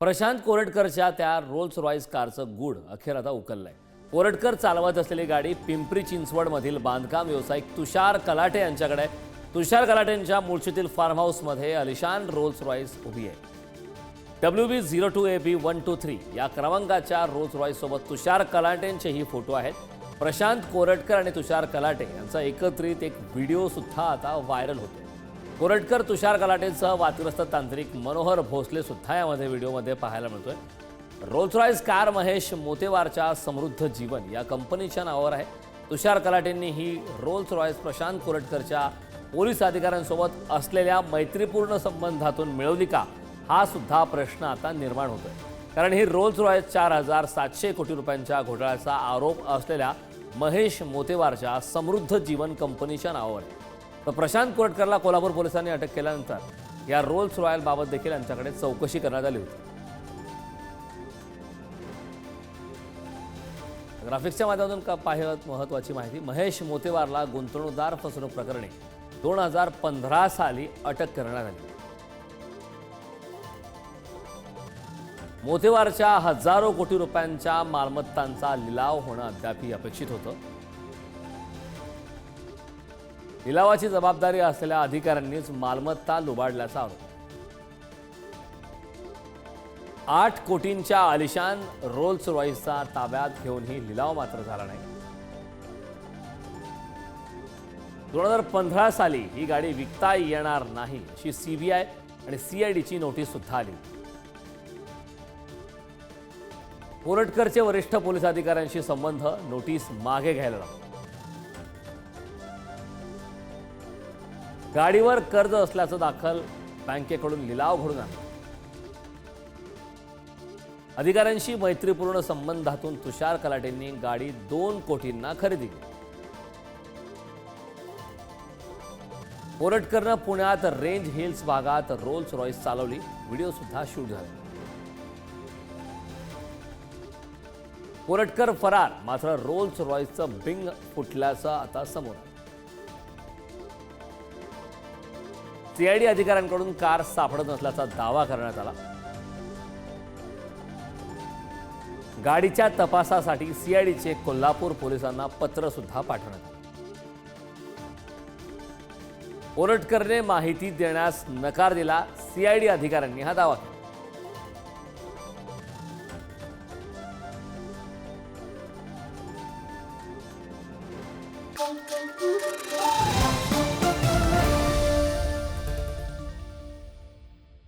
प्रशांत कोरटकरच्या त्या Rolls Royce कारचं गूढ अखेर आता उकललंय। कोरटकर चालवत असलेली गाडी पिंपरी चिंचवडमधील बांधकाम व्यावसायिक तुषार कलाटे यांच्याकडे आहे। तुषार कलाटेंच्या मूळशीतील फार्म हाऊसमध्ये अलिशान रोल्स रॉयस उभी आहे। WB02AB123 या क्रमांकाच्या रोल्स रॉयस सोबत तुषार कलाटेंचेही फोटो आहेत। प्रशांत कोरटकर आणि तुषार कलाटे यांचा एकत्रित एक व्हिडिओ सुद्धा आता व्हायरल होतो। कोरटकर तुषार कलाटेंसह वादग्रस्त तांत्रिक मनोहर भोसले सुद्धा यामध्ये व्हिडिओमध्ये पाहायला मिळतोय। रोल्स रॉयस कार महेश मोतेवारच्या समृद्ध जीवन या कंपनीच्या नावावर आहे। तुषार कलाटेंनी ही रोल्स रॉयस प्रशांत कोरटकरच्या पोलीस अधिकाऱ्यांसोबत असलेल्या मैत्रीपूर्ण संबंधातून मिळवली का, हा सुद्धा प्रश्न आता निर्माण होतोय। कारण ही रोल्स रॉयस 4,700 कोटी रुपयांच्या घोटाळ्याचा आरोप असलेल्या महेश मोतेवारच्या समृद्ध जीवन कंपनीच्या नावावर आहे। तर प्रशांत कोरटकरला कोल्हापूर पोलिसांनी अटक केल्यानंतर या रोल्स रॉयल बाबत देखील यांच्याकडे चौकशी करण्यात आली होती। ग्राफिक्सच्या माध्यमातून पाहिलं महत्त्वाची माहिती, महेश मोतेवारला गुंतवणूकदार फसवणूक प्रकरणी 2015 साली अटक करण्यात आली। मोतेवारच्या हजारो कोटी रुपयांच्या मालमत्तांचा लिलाव होणं अद्याप अपेक्षित होतं। लिलावाची जबाबदारी असलेल्या अधिकाऱ्यांनीच मालमत्ता लुबाडल्याचा आरोप। 8 कोटींच्या आलिशान रोल्स रॉयसचा ताब्यात घेऊनही लिलाव मात्र झाला नाही। 2015 साली ही गाडी विकता येणार नाही अशी सीबीआय आणि सीआयडीची नोटीस सुद्धा आली। कोरटकरचे वरिष्ठ पोलीस अधिकाऱ्यांशी संबंध, नोटीस मागे घ्यायला लागला। गाडीवर कर्ज असल्याचं दाखल, बँकेकडून लिलाव घडून आणला। अधिकाऱ्यांशी मैत्रीपूर्ण संबंधातून तुषार कलाटेंनी गाडी 2 कोटींना खरेदी केली। कोरटकरनं पुण्यात रेंज हिल्स भागात रोल्स रॉयस चालवली, व्हिडिओ सुद्धा शूट झाला। कोरटकर फरार, मात्र रोल्स रॉयसचं बिंग फुटल्याचं आता समोर आलं। सीआयडी अधिकाऱ्यांकडून कार सापडत नसल्याचा दावा करण्यात आला। गाडीच्या तपासासाठी सीआयडीचे कोल्हापूर पोलिसांना पत्र सुद्धा पाठवण्यात आले। कोरटकरने माहिती देण्यास नकार दिला, सीआयडी अधिकाऱ्यांनी हा दावा केला।